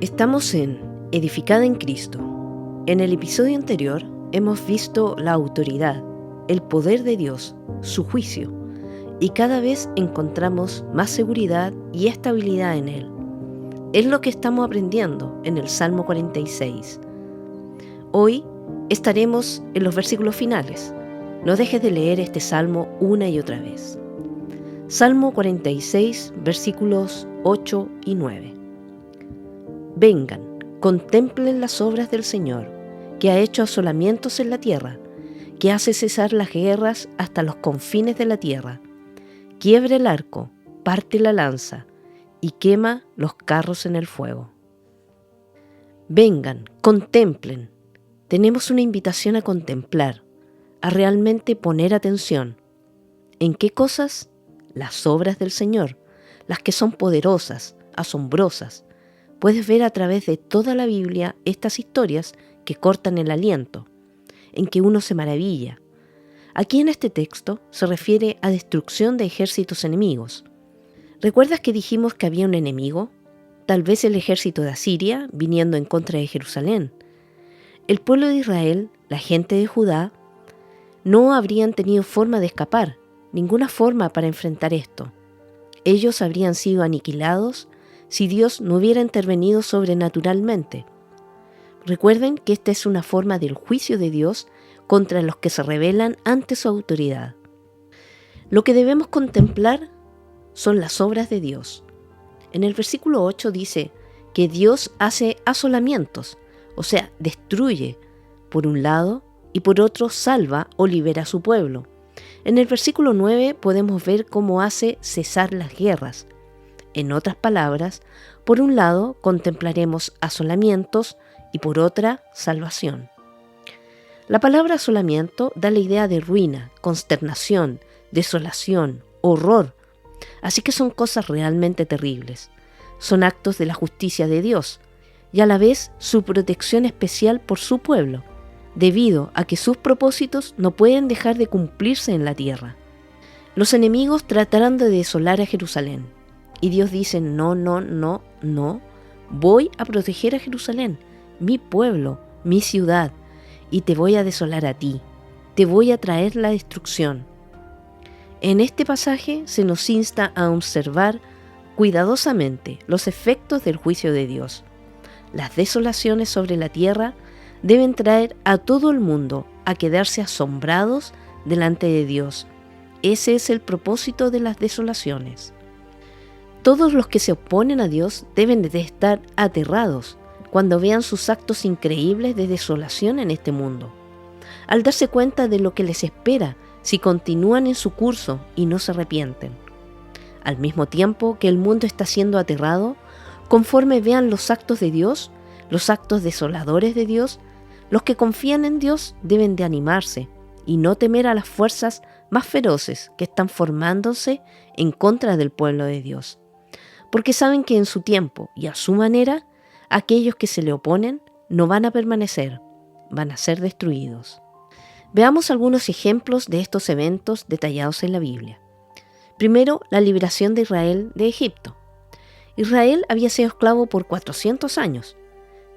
Estamos en Edificada en Cristo. En el episodio anterior hemos visto la autoridad, el poder de Dios, su juicio, y cada vez encontramos más seguridad y estabilidad en Él. Es lo que estamos aprendiendo en el Salmo 46. Hoy estaremos en los versículos finales. No dejes de leer este Salmo una y otra vez. Salmo 46, versículos 8 y 9. Vengan, contemplen las obras del Señor, que ha hecho asolamientos en la tierra, que hace cesar las guerras hasta los confines de la tierra. Quiebra el arco, parte la lanza, y quema los carros en el fuego. Vengan, contemplen. Tenemos una invitación a contemplar, a realmente poner atención. ¿En qué cosas? Las obras del Señor, las que son poderosas, asombrosas. Puedes ver a través de toda la Biblia estas historias que cortan el aliento, en que uno se maravilla. Aquí en este texto se refiere a destrucción de ejércitos enemigos. ¿Recuerdas que dijimos que había un enemigo? Tal vez el ejército de Asiria viniendo en contra de Jerusalén. El pueblo de Israel, la gente de Judá, no habrían tenido forma de escapar, ninguna forma para enfrentar esto. Ellos habrían sido aniquilados si Dios no hubiera intervenido sobrenaturalmente. Recuerden que esta es una forma del juicio de Dios contra los que se rebelan ante su autoridad. Lo que debemos contemplar son las obras de Dios. En el versículo 8 dice que Dios hace asolamientos, o sea, destruye por un lado y por otro salva o libera a su pueblo. En el versículo 9 podemos ver cómo hace cesar las guerras. En otras palabras, por un lado contemplaremos asolamientos y por otra, salvación. La palabra asolamiento da la idea de ruina, consternación, desolación, horror. Así que son cosas realmente terribles. Son actos de la justicia de Dios y a la vez su protección especial por su pueblo, debido a que sus propósitos no pueden dejar de cumplirse en la tierra. Los enemigos tratarán de desolar a Jerusalén. Y Dios dice, no, voy a proteger a Jerusalén, mi pueblo, mi ciudad, y te voy a desolar a ti, te voy a traer la destrucción. En este pasaje se nos insta a observar cuidadosamente los efectos del juicio de Dios. Las desolaciones sobre la tierra deben traer a todo el mundo a quedarse asombrados delante de Dios. Ese es el propósito de las desolaciones. Todos los que se oponen a Dios deben de estar aterrados cuando vean sus actos increíbles de desolación en este mundo, al darse cuenta de lo que les espera si continúan en su curso y no se arrepienten. Al mismo tiempo que el mundo está siendo aterrado, conforme vean los actos de Dios, los actos desoladores de Dios, los que confían en Dios deben de animarse y no temer a las fuerzas más feroces que están formándose en contra del pueblo de Dios. Porque saben que en su tiempo y a su manera, aquellos que se le oponen no van a permanecer, van a ser destruidos. Veamos algunos ejemplos de estos eventos detallados en la Biblia. Primero, la liberación de Israel de Egipto. Israel había sido esclavo por 400 años.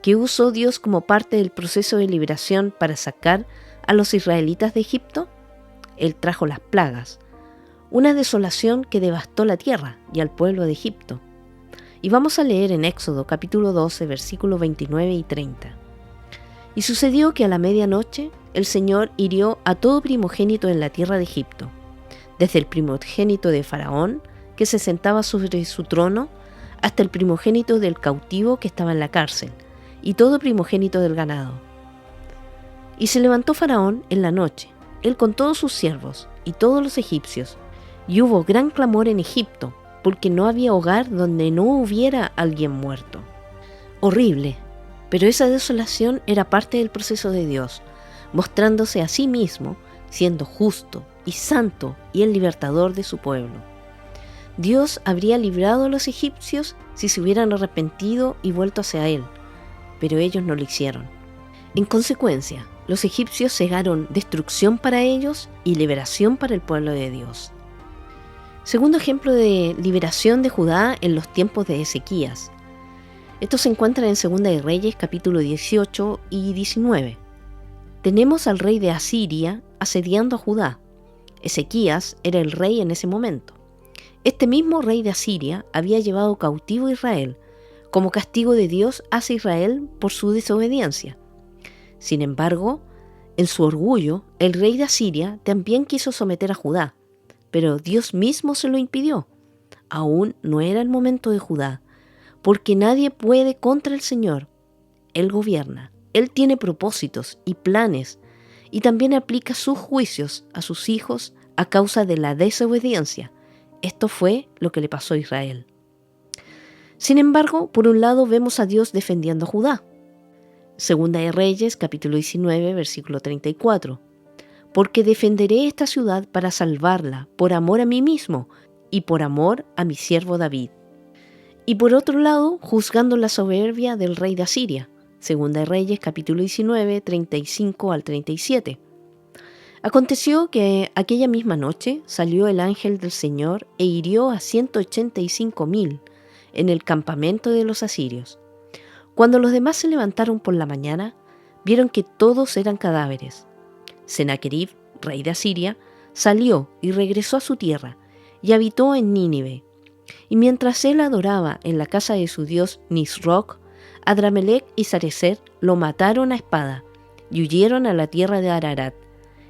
¿Qué usó Dios como parte del proceso de liberación para sacar a los israelitas de Egipto? Él trajo las plagas, una desolación que devastó la tierra y al pueblo de Egipto. Y vamos a leer en Éxodo capítulo 12, versículos 29 y 30. Y sucedió que a la medianoche el Señor hirió a todo primogénito en la tierra de Egipto, desde el primogénito de Faraón, que se sentaba sobre su trono, hasta el primogénito del cautivo que estaba en la cárcel, y todo primogénito del ganado. Y se levantó Faraón en la noche, él con todos sus siervos y todos los egipcios, y hubo gran clamor en Egipto, porque no había hogar donde no hubiera alguien muerto. Horrible, pero esa desolación era parte del proceso de Dios, mostrándose a sí mismo, siendo justo y santo y el libertador de su pueblo. Dios habría librado a los egipcios si se hubieran arrepentido y vuelto hacia Él, pero ellos no lo hicieron. En consecuencia, los egipcios cegaron destrucción para ellos y liberación para el pueblo de Dios. Segundo ejemplo de liberación de Judá en los tiempos de Ezequías. Esto se encuentra en 2 de Reyes, capítulo 18 y 19. Tenemos al rey de Asiria asediando a Judá. Ezequías era el rey en ese momento. Este mismo rey de Asiria había llevado cautivo a Israel, como castigo de Dios hacia Israel por su desobediencia. Sin embargo, en su orgullo, el rey de Asiria también quiso someter a Judá, pero Dios mismo se lo impidió. Aún no era el momento de Judá, porque nadie puede contra el Señor. Él gobierna, Él tiene propósitos y planes, y también aplica sus juicios a sus hijos a causa de la desobediencia. Esto fue lo que le pasó a Israel. Sin embargo, por un lado vemos a Dios defendiendo a Judá. 2 de Reyes, capítulo 19, versículo 34. Porque defenderé esta ciudad para salvarla, por amor a mí mismo y por amor a mi siervo David. Y por otro lado, juzgando la soberbia del rey de Asiria. 2 de Reyes, capítulo 19, 35 al 37. Aconteció que aquella misma noche salió el ángel del Señor e hirió a 185,000 en el campamento de los asirios. Cuando los demás se levantaron por la mañana, vieron que todos eran cadáveres. Sennacherib, rey de Asiria, salió y regresó a su tierra y habitó en Nínive. Y mientras él adoraba en la casa de su dios Nisroch, Adramelech y Sarecer lo mataron a espada y huyeron a la tierra de Ararat,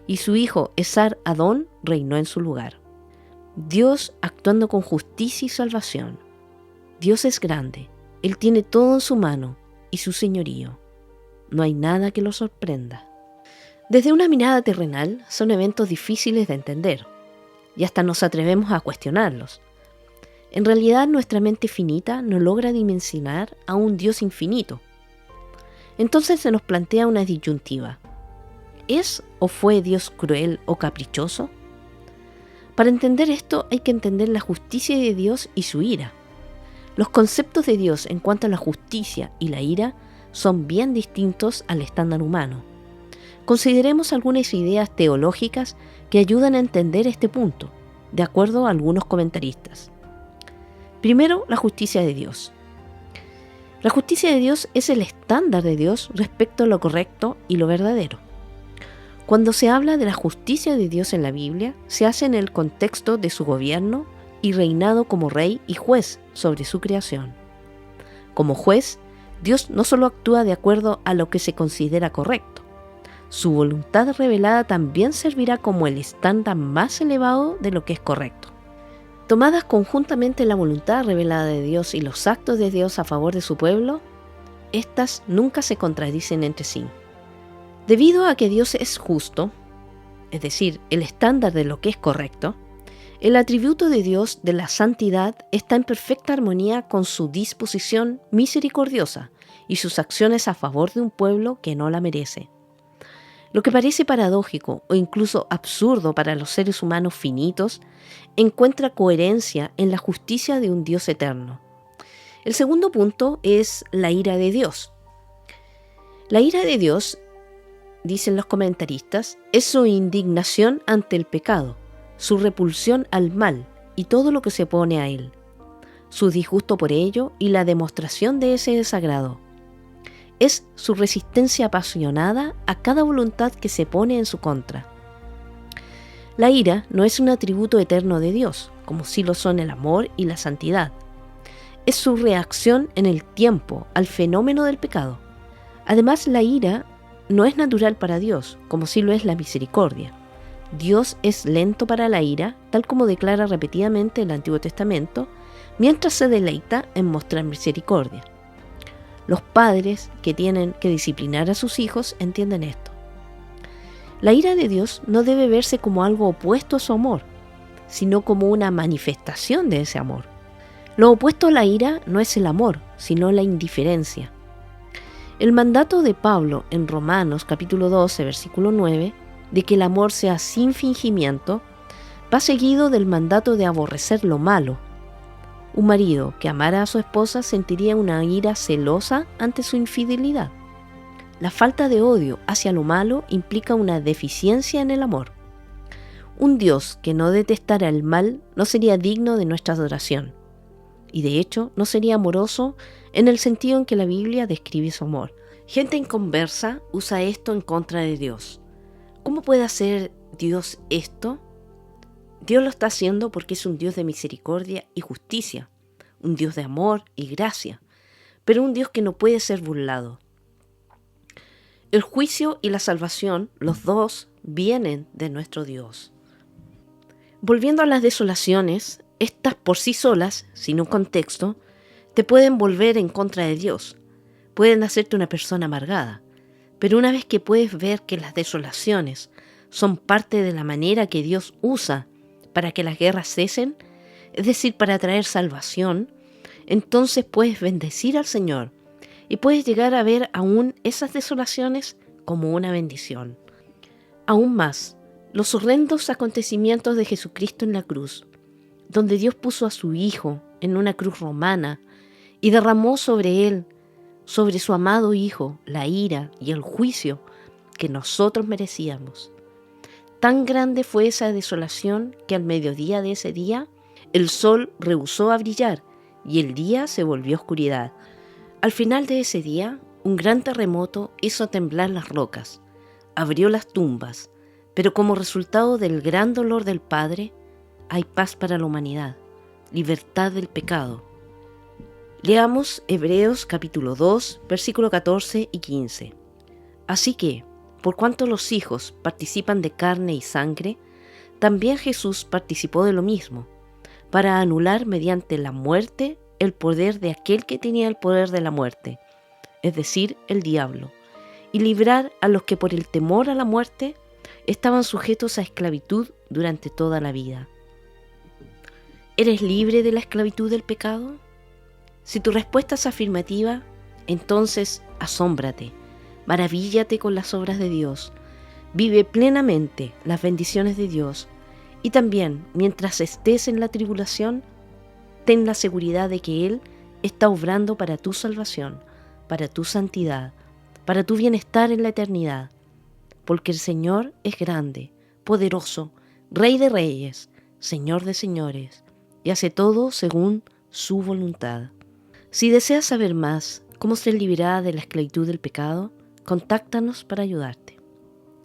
y su hijo Esar-Adón reinó en su lugar. Dios actuando con justicia y salvación. Dios es grande, Él tiene todo en su mano y su señorío. No hay nada que lo sorprenda. Desde una mirada terrenal son eventos difíciles de entender, y hasta nos atrevemos a cuestionarlos. En realidad nuestra mente finita no logra dimensionar a un Dios infinito. Entonces se nos plantea una disyuntiva. ¿Es o fue Dios cruel o caprichoso? Para entender esto hay que entender la justicia de Dios y su ira. Los conceptos de Dios en cuanto a la justicia y la ira son bien distintos al estándar humano. Consideremos algunas ideas teológicas que ayudan a entender este punto, de acuerdo a algunos comentaristas. Primero, la justicia de Dios. La justicia de Dios es el estándar de Dios respecto a lo correcto y lo verdadero. Cuando se habla de la justicia de Dios en la Biblia, se hace en el contexto de su gobierno y reinado como rey y juez sobre su creación. Como juez, Dios no solo actúa de acuerdo a lo que se considera correcto, su voluntad revelada también servirá como el estándar más elevado de lo que es correcto. Tomadas conjuntamente la voluntad revelada de Dios y los actos de Dios a favor de su pueblo, estas nunca se contradicen entre sí. Debido a que Dios es justo, es decir, el estándar de lo que es correcto, el atributo de Dios de la santidad está en perfecta armonía con su disposición misericordiosa y sus acciones a favor de un pueblo que no la merece. Lo que parece paradójico o incluso absurdo para los seres humanos finitos encuentra coherencia en la justicia de un Dios eterno. El segundo punto es la ira de Dios. La ira de Dios, dicen los comentaristas, es su indignación ante el pecado, su repulsión al mal y todo lo que se opone a él, su disgusto por ello y la demostración de ese desagrado. Es su resistencia apasionada a cada voluntad que se pone en su contra. La ira no es un atributo eterno de Dios, como sí lo son el amor y la santidad. Es su reacción en el tiempo al fenómeno del pecado. Además, la ira no es natural para Dios, como sí lo es la misericordia. Dios es lento para la ira, tal como declara repetidamente el Antiguo Testamento, mientras se deleita en mostrar misericordia. Los padres que tienen que disciplinar a sus hijos entienden esto. La ira de Dios no debe verse como algo opuesto a su amor, sino como una manifestación de ese amor. Lo opuesto a la ira no es el amor, sino la indiferencia. El mandato de Pablo en Romanos capítulo 12, versículo 9, de que el amor sea sin fingimiento, va seguido del mandato de aborrecer lo malo. Un marido que amara a su esposa sentiría una ira celosa ante su infidelidad. La falta de odio hacia lo malo implica una deficiencia en el amor. Un Dios que no detestara el mal no sería digno de nuestra adoración. y de hecho no sería amoroso en el sentido en que la Biblia describe su amor. Gente inconversa usa esto en contra de Dios. ¿Cómo puede hacer Dios esto? Dios lo está haciendo porque es un Dios de misericordia y justicia, un Dios de amor y gracia, pero un Dios que no puede ser burlado. El juicio y la salvación, los dos, vienen de nuestro Dios. Volviendo a las desolaciones, estas por sí solas, sin un contexto, te pueden volver en contra de Dios, pueden hacerte una persona amargada, pero una vez que puedes ver que las desolaciones son parte de la manera que Dios usa para que las guerras cesen, es decir, para traer salvación, entonces puedes bendecir al Señor y puedes llegar a ver aún esas desolaciones como una bendición. Aún más, los horrendos acontecimientos de Jesucristo en la cruz, donde Dios puso a su Hijo en una cruz romana y derramó sobre él, sobre su amado Hijo, la ira y el juicio que nosotros merecíamos. Tan grande fue esa desolación que al mediodía de ese día el sol rehusó a brillar y el día se volvió oscuridad. Al final de ese día, un gran terremoto hizo temblar las rocas, abrió las tumbas, pero como resultado del gran dolor del Padre, hay paz para la humanidad, libertad del pecado. Leamos Hebreos capítulo 2, versículo 14 y 15. Así que, por cuanto los hijos participan de carne y sangre, también Jesús participó de lo mismo, para anular mediante la muerte el poder de aquel que tenía el poder de la muerte, es decir, el diablo, y librar a los que por el temor a la muerte estaban sujetos a esclavitud durante toda la vida. ¿Eres libre de la esclavitud del pecado? Si tu respuesta es afirmativa, entonces asómbrate, maravíllate con las obras de Dios, vive plenamente las bendiciones de Dios y también, mientras estés en la tribulación, ten la seguridad de que Él está obrando para tu salvación, para tu santidad, para tu bienestar en la eternidad, porque el Señor es grande, poderoso, Rey de reyes, Señor de señores, y hace todo según su voluntad. Si deseas saber más cómo ser liberada de la esclavitud del pecado, contáctanos para ayudarte.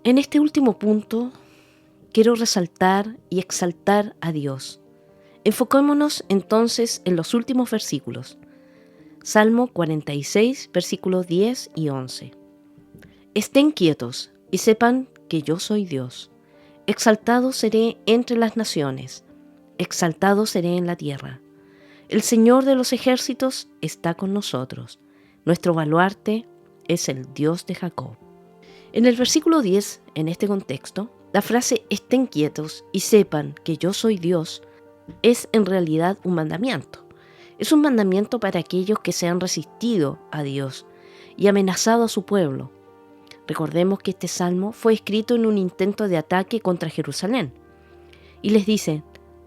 En este último punto, quiero resaltar y exaltar a Dios. Enfocémonos entonces en los últimos versículos. Salmo 46, versículos 10 y 11. Estén quietos y sepan que yo soy Dios. Exaltado seré entre las naciones, exaltado seré en la tierra. El Señor de los ejércitos está con nosotros. Nuestro baluarte es el Dios de Jacob. En el versículo 10, en este contexto, la frase estén quietos y sepan que yo soy Dios es en realidad un mandamiento. Es un mandamiento para aquellos que se han resistido a Dios y amenazado a su pueblo. Recordemos que este salmo fue escrito en un intento de ataque contra Jerusalén. Y les dice,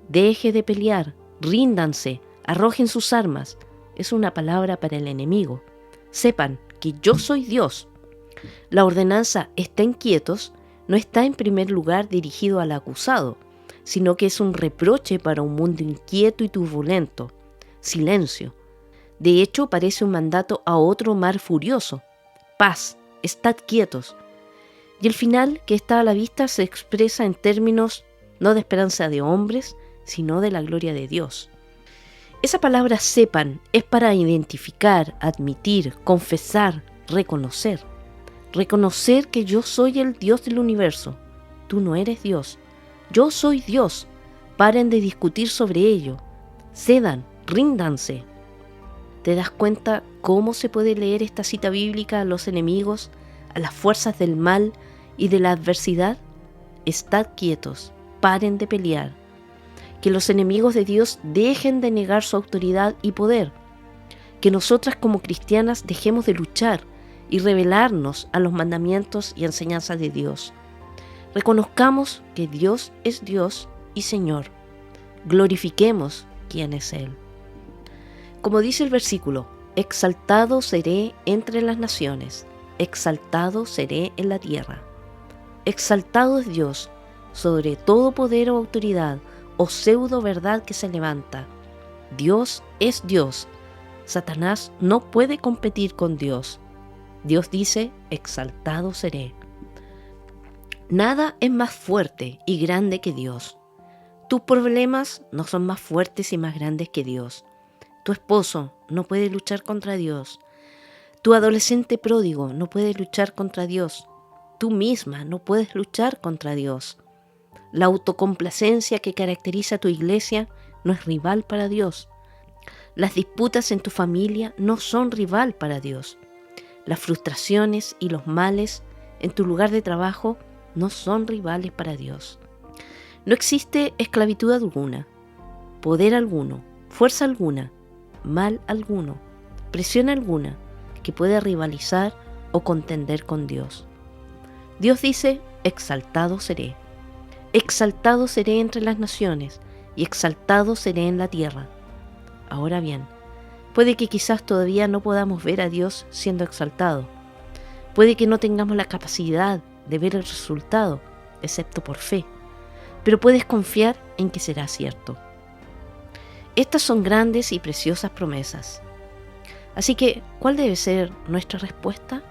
deje de pelear, ríndanse, arrojen sus armas. Es una palabra para el enemigo. Sepan que yo soy Dios. La ordenanza estén quietos no está en primer lugar dirigido al acusado, sino que es un reproche para un mundo inquieto y turbulento. Silencio. De hecho, parece un mandato a otro mar furioso. Paz, estad quietos. Y el final, que está a la vista, se expresa en términos no de esperanza de hombres, sino de la gloria de Dios. Esa palabra sepan es para identificar, admitir, confesar, reconocer. Reconocer que yo soy el Dios del universo. Tú no eres Dios. Yo soy Dios. Paren de discutir sobre ello. Cedan, ríndanse. ¿Te das cuenta cómo se puede leer esta cita bíblica a los enemigos, a las fuerzas del mal y de la adversidad? Estad quietos, paren de pelear. Que los enemigos de Dios dejen de negar su autoridad y poder. Que nosotras como cristianas dejemos de luchar y rebelarnos a los mandamientos y enseñanzas de Dios. Reconozcamos que Dios es Dios y Señor. Glorifiquemos quién es Él. Como dice el versículo, exaltado seré entre las naciones, exaltado seré en la tierra. Exaltado es Dios sobre todo poder o autoridad o pseudo verdad que se levanta. Dios es Dios. Satanás no puede competir con Dios. Dios dice, exaltado seré. Nada es más fuerte y grande que Dios. Tus problemas no son más fuertes y más grandes que Dios. Tu esposo no puede luchar contra Dios. Tu adolescente pródigo no puede luchar contra Dios. Tú misma no puedes luchar contra Dios. La autocomplacencia que caracteriza a tu iglesia no es rival para Dios. Las disputas en tu familia no son rival para Dios. Las frustraciones y los males en tu lugar de trabajo no son rivales para Dios. No existe esclavitud alguna, poder alguno, fuerza alguna, mal alguno, presión alguna que pueda rivalizar o contender con Dios. Dios dice, exaltado seré entre las naciones y exaltado seré en la tierra. Ahora bien, puede que quizás todavía no podamos ver a Dios siendo exaltado. Puede que no tengamos la capacidad de ver el resultado, excepto por fe, pero puedes confiar en que será cierto. Estas son grandes y preciosas promesas. Así que, ¿cuál debe ser nuestra respuesta?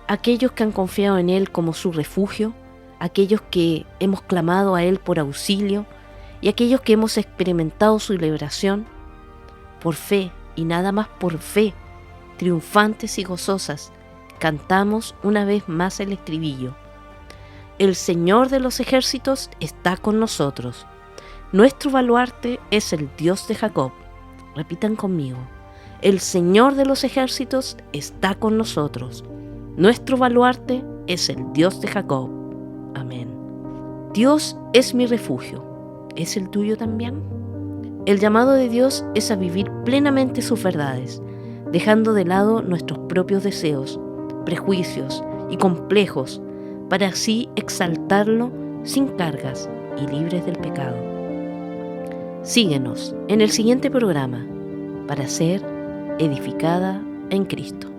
Aquellos que han confiado en Él como su refugio, aquellos que hemos clamado a Él por auxilio y aquellos que hemos experimentado su liberación, por fe y nada más por fe, triunfantes y gozosas, cantamos una vez más el estribillo. El Señor de los ejércitos está con nosotros. Nuestro baluarte es el Dios de Jacob. Repitan conmigo. El Señor de los ejércitos está con nosotros. Nuestro baluarte es el Dios de Jacob. Amén. Dios es mi refugio. ¿Es el tuyo también? El llamado de Dios es a vivir plenamente sus verdades, dejando de lado nuestros propios deseos, prejuicios y complejos, para así exaltarlo sin cargas y libres del pecado. Síguenos en el siguiente programa para ser edificada en Cristo.